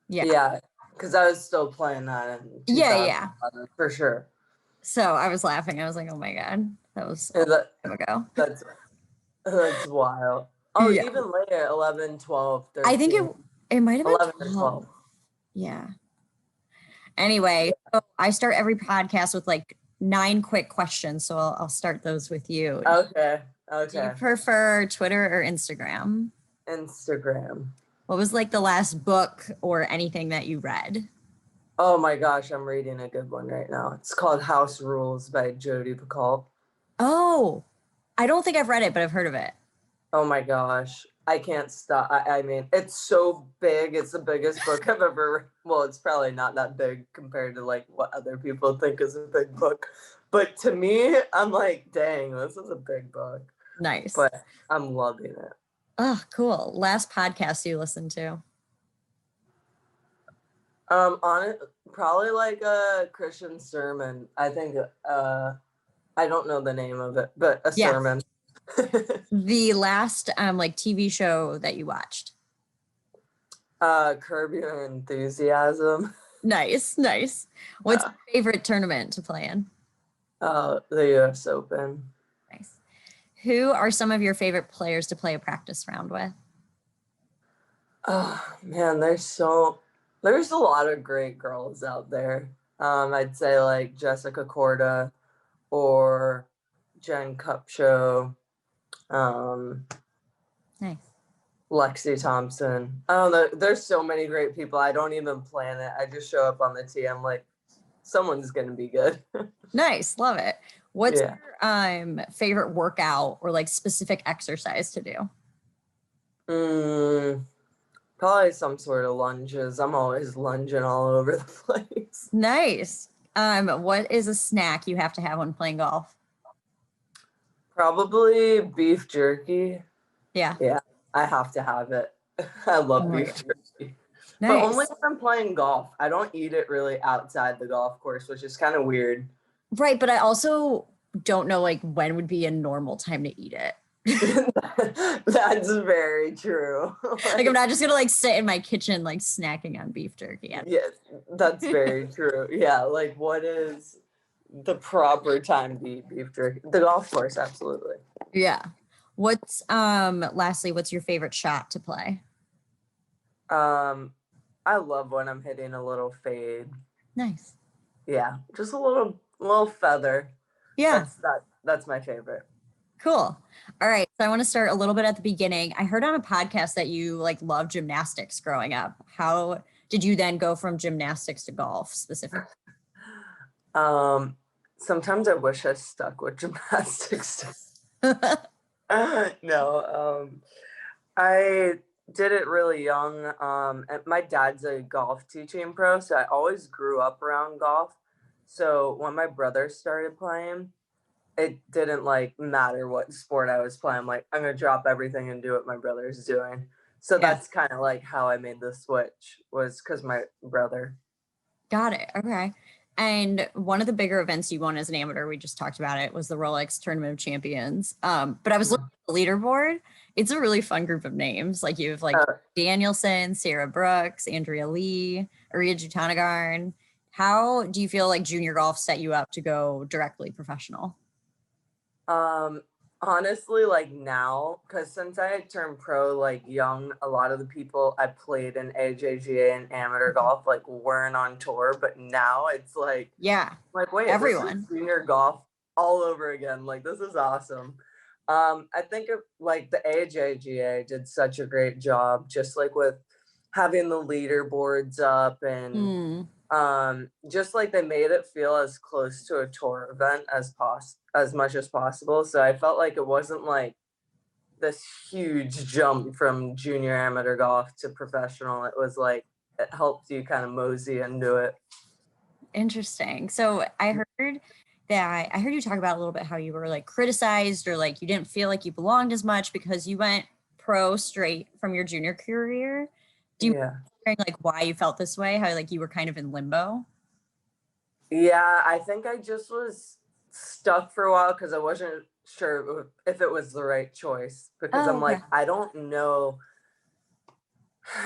Yeah, because I was still playing that in Yeah. 2011 for sure. So I was laughing. I was like, oh my God, that was a Yeah, long time ago. that's wild. Oh, Yeah. even later, 11, 12, I think 13, it might have been 11 or 12. 12. Yeah. Anyway, so I start every podcast with like 9 quick questions. So I'll start those with you. Okay. Do you prefer Twitter or Instagram? Instagram. What was like the last book or anything that you read? Oh my gosh, I'm reading a good one right now. It's called House Rules by Jodi Picoult. Oh, I don't think I've read it, but I've heard of it. Oh my gosh. I can't stop. I mean, it's so big. It's the biggest book I've ever. Well, it's probably not that big compared to like what other people think is a big book. But to me, I'm like, dang, this is a big book. Nice. But I'm loving it. Oh, cool. Last podcast you listened to? On it, probably like a Christian sermon. I think I don't know the name of it, but a sermon. The last like TV show that you watched? Curb Your Enthusiasm. Nice. What's your favorite tournament to play in? The US Open. Nice. Who are some of your favorite players to play a practice round with? Oh man, there's a lot of great girls out there. I'd say like Jessica Korda or Jen Kupcho, Nice. Lexi Thompson. I don't know. There's so many great people. I don't even plan it. I just show up on the tee. I'm like, someone's gonna be good. Nice, love it. What's your favorite workout or like specific exercise to do? Probably some sort of lunges. I'm always lunging all over the place. Nice. What is a snack you have to have when playing golf? Probably beef jerky. Yeah. Yeah, I have to have it. I love beef jerky. Nice. But only when I'm playing golf. I don't eat it really outside the golf course, which is kind of weird. Right, but I also don't know like when would be a normal time to eat it. That's very true. Like I'm not just gonna like sit in my kitchen like snacking on beef jerky. Yes, that's very true. Yeah, like what is the proper time to eat beef jerky? The golf course, absolutely. Yeah. Lastly, what's your favorite shot to play? I love when I'm hitting a little fade. Nice. Yeah, just a little feather. Yeah. That's my favorite. Cool. All right. So I want to start a little bit at the beginning. I heard on a podcast that you like love gymnastics growing up. How did you then go from gymnastics to golf specifically? Sometimes I wish I stuck with gymnastics. No, I did it really young. And my dad's a golf teaching pro, so I always grew up around golf. So when my brother started playing, it didn't like matter what sport I was playing. I'm like, I'm gonna drop everything and do what my brother's doing. So that's kind of like how I made the switch, was because my brother. Got it. Okay. And one of the bigger events you won as an amateur, we just talked about it, was the Rolex Tournament of Champions. But I was looking at the leaderboard. It's a really fun group of names. Like you have like Danielson, Sarah Brooks, Andrea Lee, Aria Jutanagarn. How do you feel like junior golf set you up to go directly professional? Honestly, like now, because since I turned pro like young, a lot of the people I played in AJGA and amateur golf like weren't on tour, but now it's like, like wait, everyone, this is junior golf all over again. Like this is awesome. I think like the AJGA did such a great job, just like with having the leaderboards up and just like they made it feel as close to a tour event as much as possible. So I felt like it wasn't like this huge jump from junior amateur golf to professional. It was like it helped you kind of mosey into it. Interesting. So I heard you talk about a little bit how you were like criticized or like you didn't feel like you belonged as much because you went pro straight from your junior career. Do you like why you felt this way? How like you were kind of in limbo? Yeah, I think I just was stuck for a while because I wasn't sure if it was the right choice, because I'm like, I don't know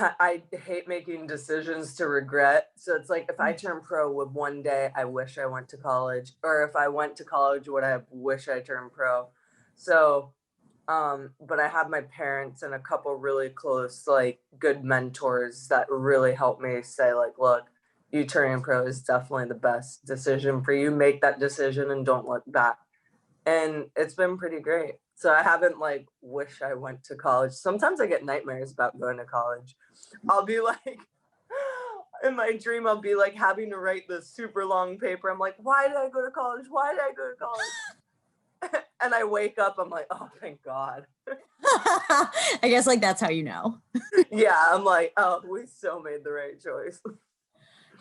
I hate making decisions to regret. So it's like if I turn pro, would one day I wish I went to college, or if I went to college, would I wish I turned pro? So, but I have my parents and a couple really close, like good mentors that really help me say, like, look, you turning pro is definitely the best decision for you. Make that decision and don't look back. And it's been pretty great. So I haven't like wish I went to college. Sometimes I get nightmares about going to college. I'll be like in my dream I'll be like having to write this super long paper. I'm like, why did I go to college? Why did I go to college? And I wake up, I'm like, oh thank God. I guess like that's how you know. Yeah, I'm like, oh, we so made the right choice.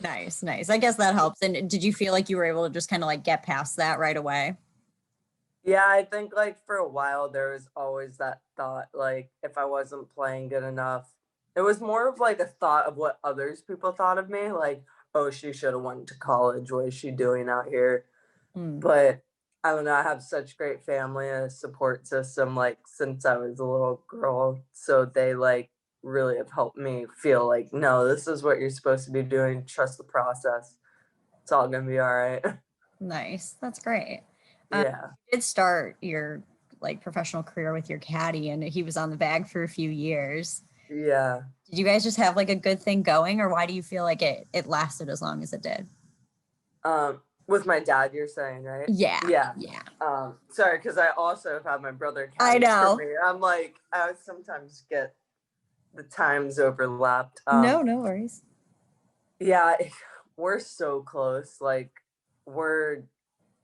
Nice, nice. I guess that helps. And did you feel like you were able to just kind of like get past that right away? Yeah, I think like for a while there was always that thought, like if I wasn't playing good enough, it was more of like a thought of what others people thought of me, like, oh, she should have went to college. What is she doing out here? Mm. But I don't know, I have such great family and a support system, like since I was a little girl. So they like really have helped me feel like, no, this is what you're supposed to be doing. Trust the process. It's all gonna be all right. Nice. That's great. Yeah. You did start your like professional career with your caddy, and he was on the bag for a few years. Yeah. Did you guys just have like a good thing going, or why do you feel like it lasted as long as it did? With my dad, you're saying, right? Yeah. Yeah. Yeah. Sorry, because I also have had my brother I caddy for know. me. I'm like, I sometimes get the times overlapped. No, no worries. Yeah, we're so close. Like, we're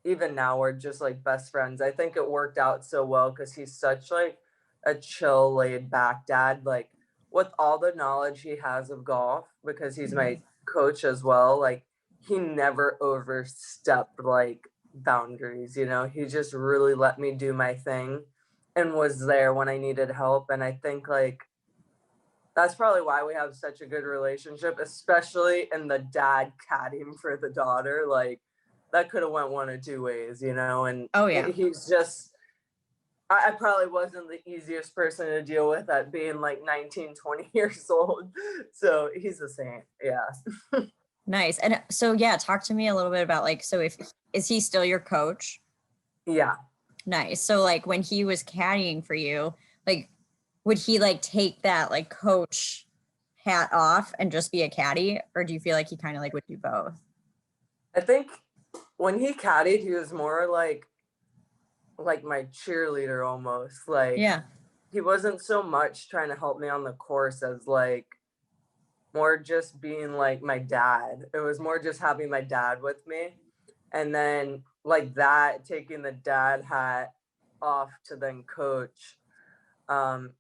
even now we're just like best friends. I think it worked out so well because he's such like a chill, laid back dad. Like with all the knowledge he has of golf, because he's my coach as well, like he never overstepped like boundaries, you know. He just really let me do my thing and was there when I needed help. And I think like that's probably why we have such a good relationship, especially in the dad caddying for the daughter. Like that could have went one or two ways, you know. And Oh yeah. he's just, I probably wasn't the easiest person to deal with at being like 19, 20 years old. So he's the same. Yeah. Nice. And so yeah, talk to me a little bit about like, so if is he still your coach? Yeah. Nice. So like when he was caddying for you, like would he like take that like coach hat off and just be a caddy, or do you feel like he kind of like would do both? I think when he caddied, he was more like my cheerleader almost. Like Yeah. he wasn't so much trying to help me on the course as like more just being like my dad. It was more just having my dad with me. And then like that, taking the dad hat off to then coach. Um,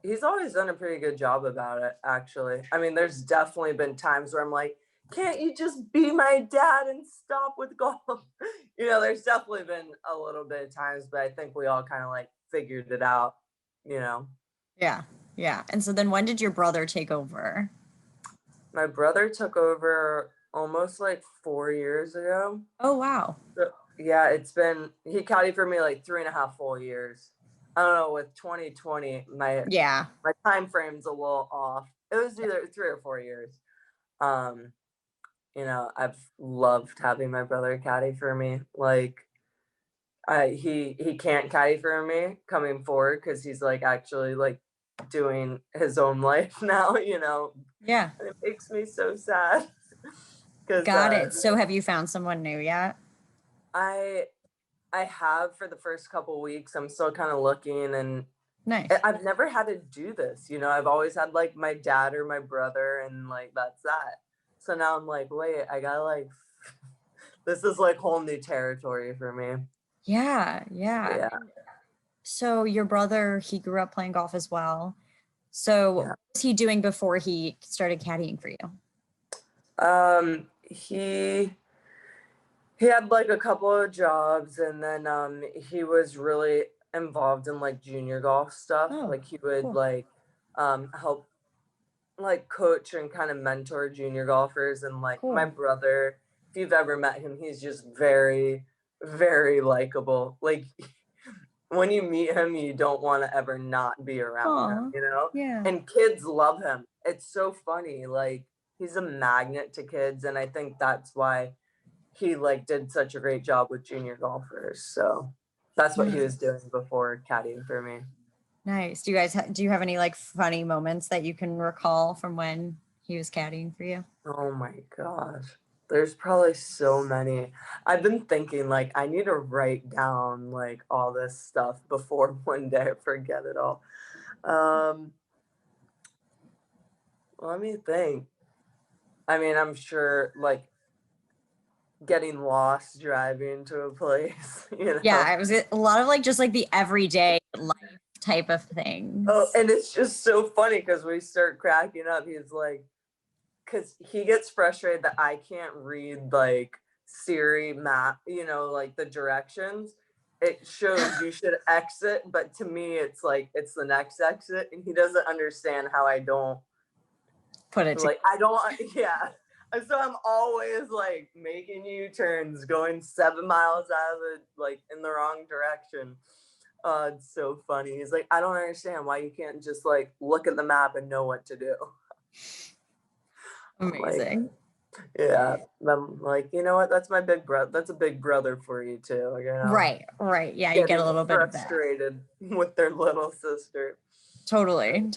he's always done a pretty good job about it, actually. I mean, there's definitely been times where I'm like, can't you just be my dad and stop with golf? You know, there's definitely been a little bit of times, but I think we all kind of like figured it out, you know. Yeah. Yeah. And so then when did your brother take over? My brother took over almost like 4 years ago. Oh, wow. So, yeah, he caddied for me like 3.5 full years. I don't know, with 2020, Yeah. my time frame's a little off. It was either 3 or 4 years. Um, you know, I've loved having my brother caddy for me. Like, he can't caddy for me coming forward because he's like actually like doing his own life now. You know, Yeah. and it makes me so sad because Got it. So have you found someone new yet? I I have for the first couple weeks. I'm still kind of looking, and Nice. I've never had to do this. You know, I've always had like my dad or my brother, and like that's that. So now I'm like, wait, I gotta like, this is like whole new territory for me. Yeah. Yeah. Yeah, So your brother, he grew up playing golf as well. So what yeah. was he doing before he started caddying for you? He had like a couple of jobs, and then he was really involved in like junior golf stuff. Oh, Like he would cool. like help like coach and kind of mentor junior golfers. And like my Cool. brother, if you've ever met him, he's just very, very likable. Like when you meet him, you don't want to ever not be around him, Aw, you know? yeah. And kids love him. It's so funny. Like, he's a magnet to kids, and I think that's why he like did such a great job with junior golfers. So that's what he was doing before caddying for me. Nice. Do you guys do you have any like funny moments that you can recall from when he was caddying for you? Oh my gosh. There's probably so many. I've been thinking like I need to write down like all this stuff before one day I forget it all. Um, Let me think. I mean, I'm sure like getting lost driving to a place, you know. Yeah, it was a lot of like just like the everyday life type of things. Oh, and it's just so funny because we start cracking up. He's like, because he gets frustrated that I can't read like Siri map, you know, like the directions. It shows you should exit, but to me, it's like it's the next exit, and he doesn't understand how I don't Put it like I don't yeah. And so I'm always like making U-turns, going 7 miles out of the like in the wrong direction. It's so funny. He's like, I don't understand why you can't just like look at the map and know what to do. amazing. Like, yeah, I'm like, you know what? That's my big brother. That's a big brother for you too. You know, Right. Yeah, you get a getting little bit of that. frustrated with their little sister. Totally.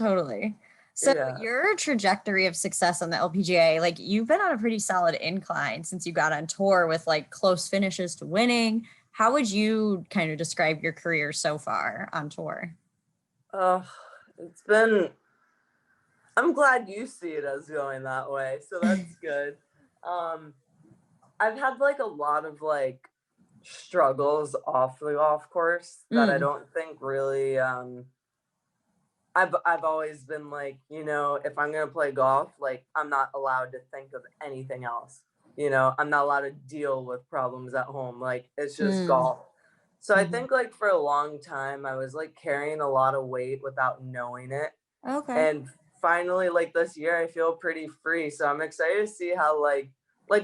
So Yeah. your trajectory of success on the LPGA, like you've been on a pretty solid incline since you got on tour with like close finishes to winning. How would you kind of describe your career so far on tour? It's been. I'm glad you see it as going that way, so that's good. Um, I've had like a lot of like struggles off the golf course that I don't think really I've always been like, you know, if I'm gonna play golf, like I'm not allowed to think of anything else. You know, I'm not allowed to deal with problems at home. Like it's just golf. So I think like for a long time I was like carrying a lot of weight without knowing it. Okay. And finally, like this year, I feel pretty free. So I'm excited to see how like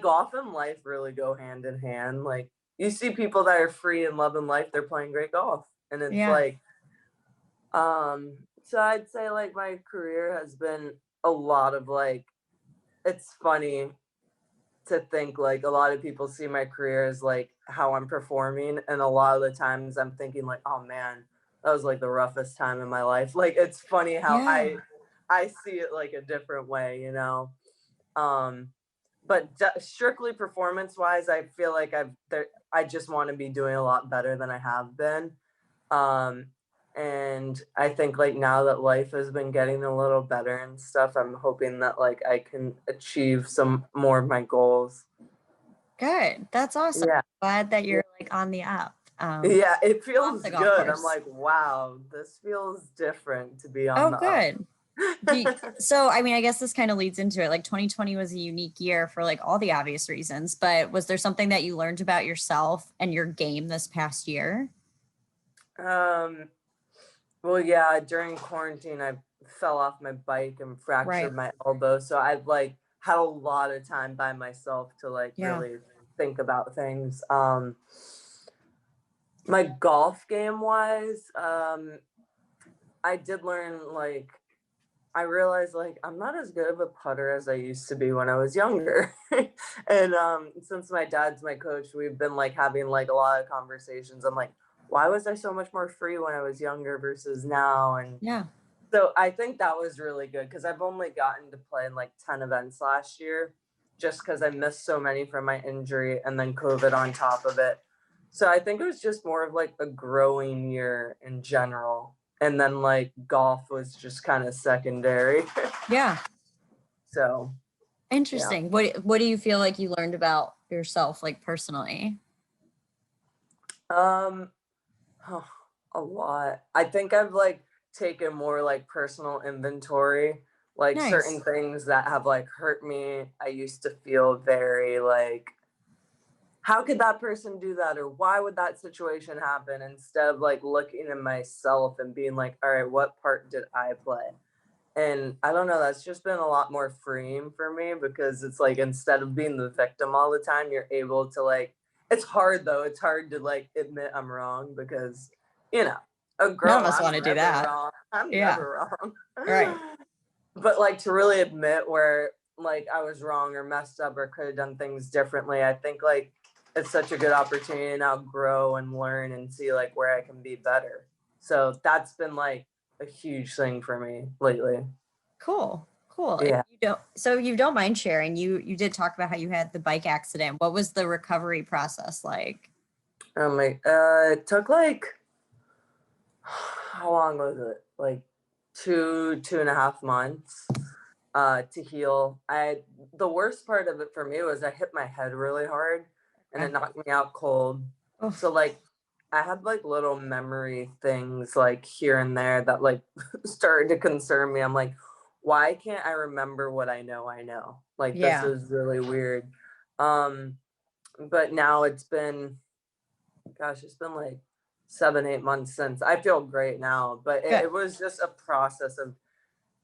golf and life really go hand in hand. Like you see people that are free and loving life, they're playing great golf. And it's Yeah. like so I'd say like my career has been a lot of like it's funny to think like a lot of people see my career as like how I'm performing, and a lot of the times I'm thinking like, oh man, that was like the roughest time in my life. Like it's funny how Yeah. I see it like a different way, you know. Um but strictly performance wise, I feel like I just want to be doing a lot better than I have been. Um, and I think like now that life has been getting a little better and stuff, I'm hoping that like I can achieve some more of my goals. Good. That's awesome. Yeah. Glad that you're like on the up. Yeah, it Off feels the golf good. I'm course. like, wow, this feels different to be on Oh, the up. good. So, I mean, I guess this kind of leads into it. Like 2020 was a unique year for like all the obvious reasons, but was there something that you learned about yourself and your game this past year? um, well, yeah, during quarantine, I fell off my bike and Right. fractured my elbow. So I've like had a lot of time by myself to like Yeah. really think about things. My golf game wise, I did learn like I realized like I'm not as good of a putter as I used to be when I was younger. And since my dad's my coach, we've been like having like a lot of conversations. I'm like, why was I so much more free when I was younger versus now? And Yeah. so I think that was really good because I've only gotten to play in like 10 events last year just because I missed so many from my injury and then COVID on top of it. So I think it was just more of like a growing year in general. And then like golf was just kind of secondary. Yeah. So yeah. Interesting. What do you feel like you learned about yourself, like personally? Um huh, a lot. I think I've like taken more like personal inventory, like certain Nice. things that have like hurt me. I used to feel very like how could that person do that or why would that situation happen instead of like looking at myself and being like, all right, what part did I play? And I don't know, that's just been a lot more freeing for me because it's like instead of being the victim all the time, you're able to like it's hard though. It's hard to like admit I'm wrong because you know, None of us I'm want to do never that. wrong. I'm Yeah. never wrong. Right. But like to really admit where like I was wrong or messed up or could have done things differently, I think like it's such a good opportunity to now grow and learn and see like where I can be better. So that's been like a huge thing for me lately. Cool. Cool. Yeah. You don't mind sharing. You did talk about how you had the bike accident. What was the recovery process like? It took like how long was it? Like 2.5 months to heal. The worst part of it for me was I hit my head really hard and it knocked me out cold. Oof. So like I had like little memory things like here and there that like started to concern me. I'm like, why can't I remember what I know I know? Like this Yeah. is really weird. Um, but now it's been like 7, 8 months since. I feel great now, but it was just a process of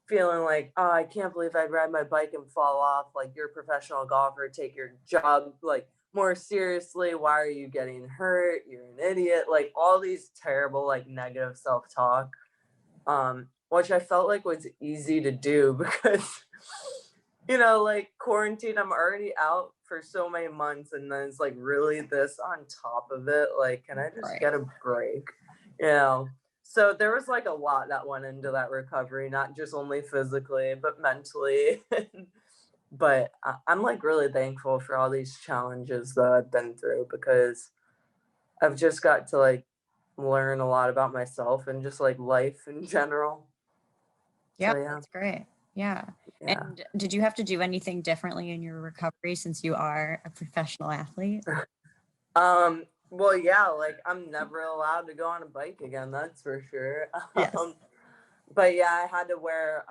feeling like, oh, I can't believe I'd ride my bike and fall off. Like, you're a professional golfer, take your job like more seriously. Why are you getting hurt? You're an idiot. Like all these terrible, like negative self-talk, which I felt like was easy to do because, like quarantine, I'm already out for so many months. And then it's like really this on top of it. Like, can I just get a break? So there was like a lot that went into that recovery, not just only physically, but mentally. But I'm like really thankful for all these challenges that I've been through because I've just got to like learn a lot about myself and just like life in general. Yeah, So, that's great. Yeah. Yeah. And did you have to do anything differently in your recovery since you are a professional athlete? Well, yeah, like I'm never allowed to go on a bike again, that's for sure. Yes. But yeah, I had to wear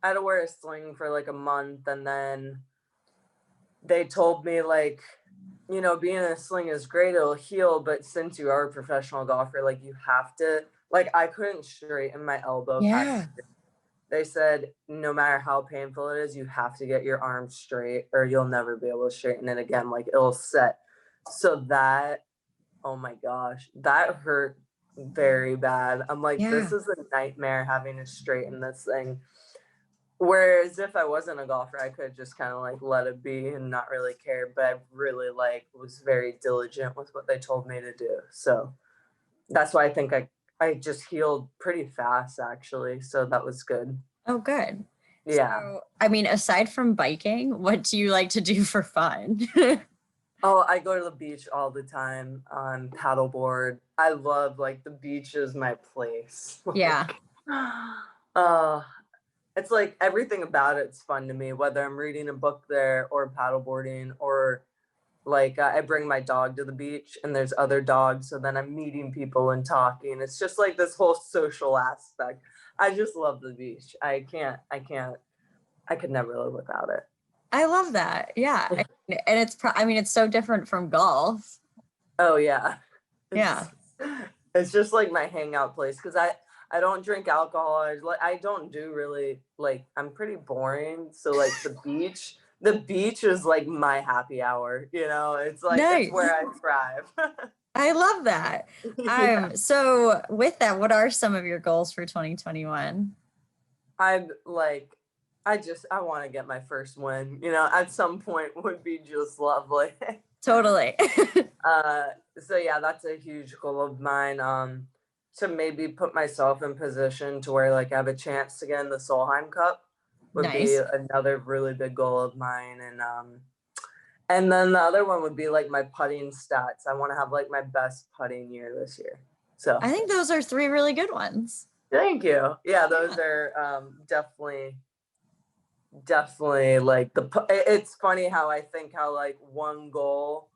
a sling for like a month, and then they told me like, being in a sling is great, it'll heal, but since you are a professional golfer, like you have to like I couldn't straighten my elbow past. They said no matter how painful it is, you have to get your arm straight or you'll never be able to straighten it again. Like it'll set. So that, oh my gosh, that hurt very bad. I'm like, this is a nightmare having to straighten this thing. Whereas if I wasn't a golfer, I could just kind of like let it be and not really care. But I really like was very diligent with what they told me to do. So that's why I think I just healed pretty fast actually. So that was good. Oh, good. Yeah. So, I mean, aside from biking, what do you like to do for fun? Oh, I go to the beach all the time on paddleboard. I love like the beach is my place. Yeah. uh it's like everything about it's fun to me, whether I'm reading a book there or paddleboarding or like I bring my dog to the beach and there's other dogs, so then I'm meeting people and talking. It's just like this whole social aspect. I just love the beach. I could never live without it. I love that. Yeah. And it's so different from golf. Oh yeah. Yeah. It's just like my hangout place because I don't drink alcohol. I don't do really like I'm pretty boring. So like the beach is like my happy hour. It's like it's where I thrive. I love that. Yeah. So with that, what are some of your goals for 2021? I'm like I want to get my first win. At some point would be just lovely. Totally. So yeah, that's a huge goal of mine. To maybe put myself in position to where like I have a chance to get in the Solheim Cup would be another really big goal of mine. And then the other one would be like my putting stats. I want to have like my best putting year this year. So I think those are 3 really good ones. Thank you. Yeah, those are definitely like it's funny how I think how like one goal,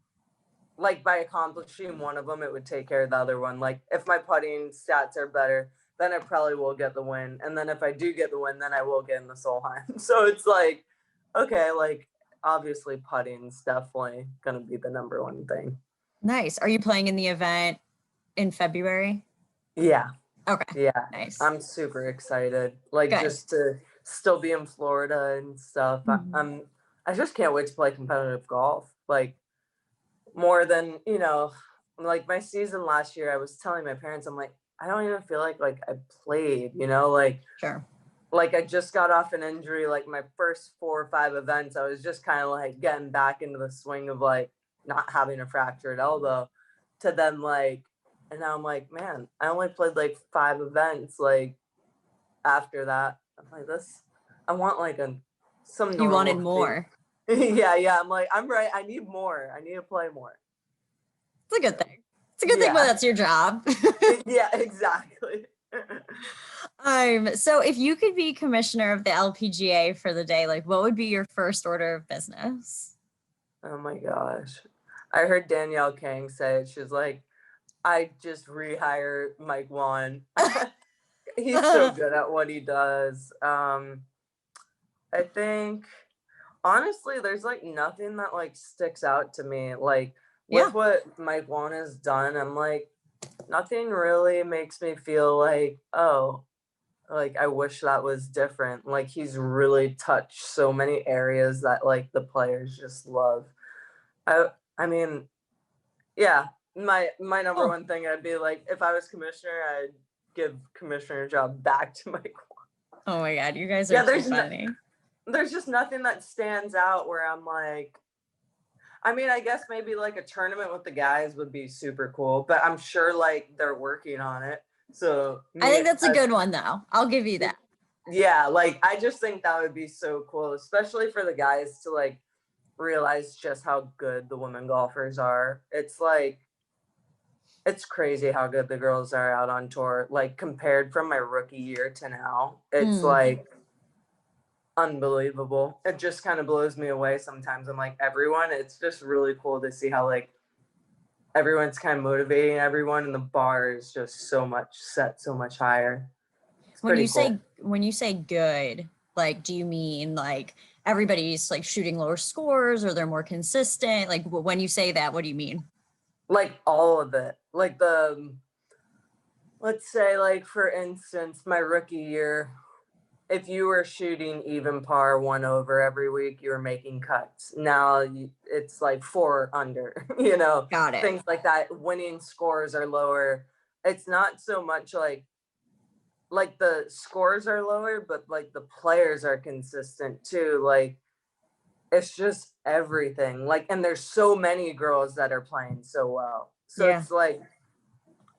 like by accomplishing one of them, it would take care of the other one. Like if my putting stats are better, then I probably will get the win. And then if I do get the win, then I will get in the Solheim. So it's like, okay, like obviously putting's definitely going to be the number one thing. Nice. Are you playing in the event in February? Yeah. Okay. Yeah. Nice. I'm super excited. Like just to still be in Florida and stuff. I just can't wait to play competitive golf. Like more than, like my season last year, I was telling my parents, I'm like, I don't even feel like I played, Sure. like I just got off an injury, like my first 4 or 5 events, I was just kind of like getting back into the swing of like not having a fractured elbow to then like, and now I'm like, man, I only played like 5 events. Like after that, I'm like, I want like some You wanted normal. more. Yeah. I'm like, I'm right. I need more. I need to play more. It's a good thing. It's a good thing when that's your job. Yeah, exactly. So if you could be commissioner of the LPGA for the day, like what would be your first order of business? Oh my gosh. I heard Danielle Kang say it. She's like, I just rehire Mike Wan. He's so good at what he does. I think honestly, there's like nothing that like sticks out to me. Like with what Mike Wan has done, I'm like, nothing really makes me feel like, oh, like I wish that was different. Like he's really touched so many areas that like the players just love. I mean, yeah, my number one thing, I'd be like, if I was commissioner, I'd give commissioner job back to Mike Wan. Oh my god, you guys are too funny. There's just nothing that stands out where I'm like, I mean, I guess maybe like a tournament with the guys would be super cool, but I'm sure like they're working on it. So I think that's a good one though. I'll give you that. Yeah, like I just think that would be so cool, especially for the guys to like realize just how good the women golfers are. It's like, it's crazy how good the girls are out on tour. Like compared from my rookie year to now, it's like unbelievable. It just kind of blows me away sometimes. I'm like, everyone, it's just really cool to see how like everyone's kind of motivating everyone, and the bar is just so much set so much higher. When you say good, like do you mean like everybody's like shooting lower scores or they're more consistent? Like when you say that, what do you mean? Like all of it. Like let's say like for instance, my rookie year, if you were shooting even par 1 over every week, you were making cuts. Now it's like 4 under, Got it. Things like that. Winning scores are lower. It's not so much like the scores are lower, but like the players are consistent too. Like it's just everything. Like, and there's so many girls that are playing so well. So it's like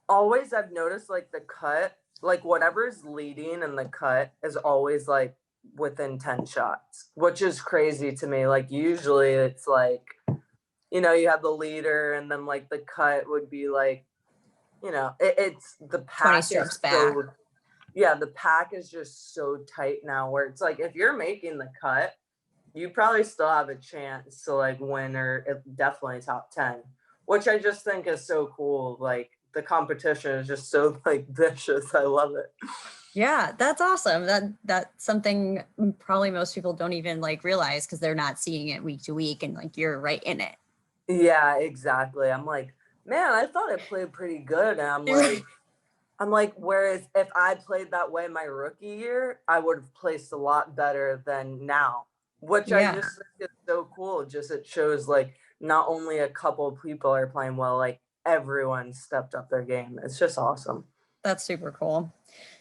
always I've noticed like the cut, like whatever's leading in the cut is always like within 10 shots, which is crazy to me. Like usually it's like, you have the leader and then like the cut would be like, it's the pack 20 strokes back. Yeah, the pack is just so tight now where it's like if you're making the cut, you probably still have a chance to like win or definitely top 10, which I just think is so cool. Like the competition is just so like vicious. I love it. Yeah, that's awesome. That's something probably most people don't even like realize because they're not seeing it week to week, and like you're right in it. Yeah, exactly. I'm like, man, I thought I played pretty good. And I'm like, whereas if I played that way my rookie year, I would have placed a lot better than now, which I just think is so cool. Just it shows like not only a couple of people are playing well, like everyone stepped up their game. It's just awesome. That's super cool.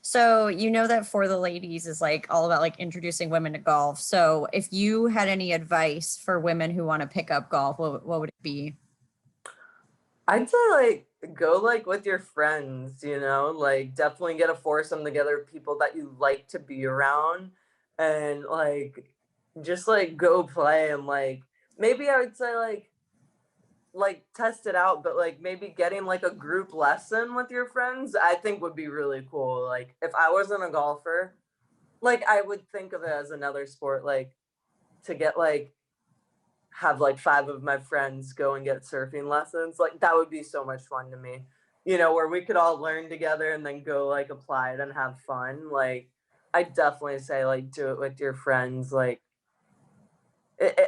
So you know that For the Ladies is like all about like introducing women to golf. So if you had any advice for women who want to pick up golf, what would it be? I'd say like go like with your friends, like definitely get a foursome together, people that you like to be around, and like just like go play, and like maybe I would say like test it out, but like maybe getting like a group lesson with your friends I think would be really cool. Like if I wasn't a golfer, like I would think of it as another sport, like to get like have like 5 of my friends go and get surfing lessons. Like that would be so much fun to me, where we could all learn together and then go like apply it and have fun. Like I definitely say like do it with your friends. Like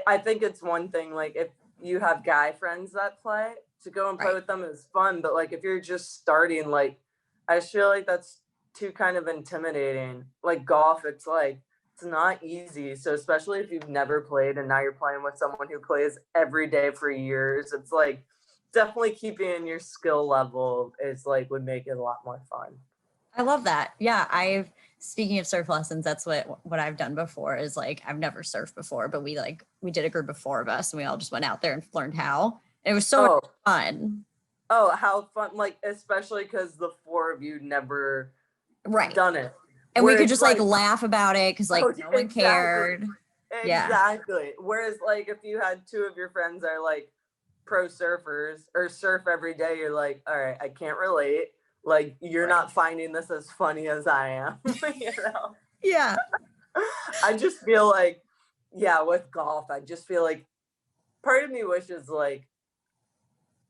I think it's one thing, like if you have guy friends that play, to go and play with them is fun, but like if you're just starting, like I just feel like that's too kind of intimidating. Like golf, it's like it's not easy. So especially if you've never played and now you're playing with someone who plays every day for years, it's like definitely keeping your skill level is like would make it a lot more fun. I love that. Yeah, speaking of surf lessons, that's what I've done before is like I've never surfed before, but we did a group of 4 of us and we all just went out there and learned how. It was so much fun. Oh, how fun. Like, especially because the 4 of you never done it. And we could just like laugh about it because like no one cared. Exactly. Yeah. Whereas like if you had 2 of your friends are like pro surfers or surf every day, you're like, all right, I can't relate. Like you're not finding this as funny as I am. You know? Yeah. I just feel like, yeah, with golf, I just feel like part of me wishes like,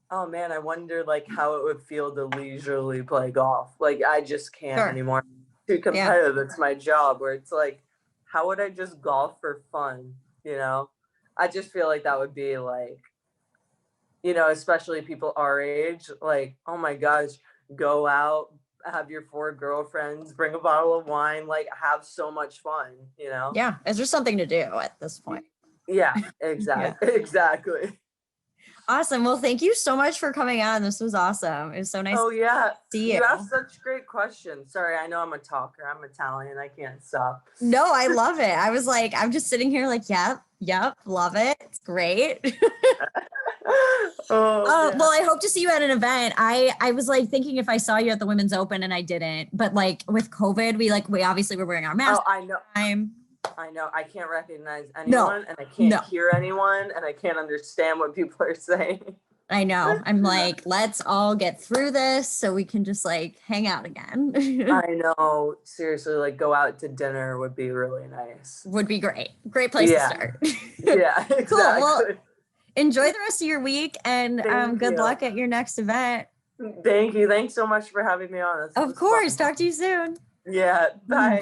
oh man, I wonder like how it would feel to leisurely play golf. Like I just can't anymore. Too competitive. It's my job where it's like, how would I just golf for fun? You know? I just feel like that would be like, you know, especially people our age, like, oh my gosh, go out, have your 4 girlfriends, bring a bottle of wine, like have so much fun, you know? Yeah. It's just something to do at this point. Yeah, exactly. Exactly. Awesome. Well, thank you so much for coming on. This was awesome. It was so nice to see you. You asked such great questions. Sorry, I know I'm a talker. I'm Italian. I can't stop. No, I love it. I was like, I'm just sitting here like, yep, love it. It's great. Well, I hope to see you at an event. I was like thinking if I saw you at the Women's Open and I didn't, but like with COVID, we obviously were wearing our masks. Oh, I know. I can't recognize anyone and I can't hear anyone and I can't understand what people are saying. I know. I'm like, let's all get through this so we can just like hang out again. I know. Seriously, like go out to dinner would be really nice. Would be great. Great place to start. Yeah, exactly. Cool. Well, enjoy the rest of your week and good luck at your next event. Thank you. Thanks so much for having me on. Of course. Talk to you soon. Yeah. Bye. Bye.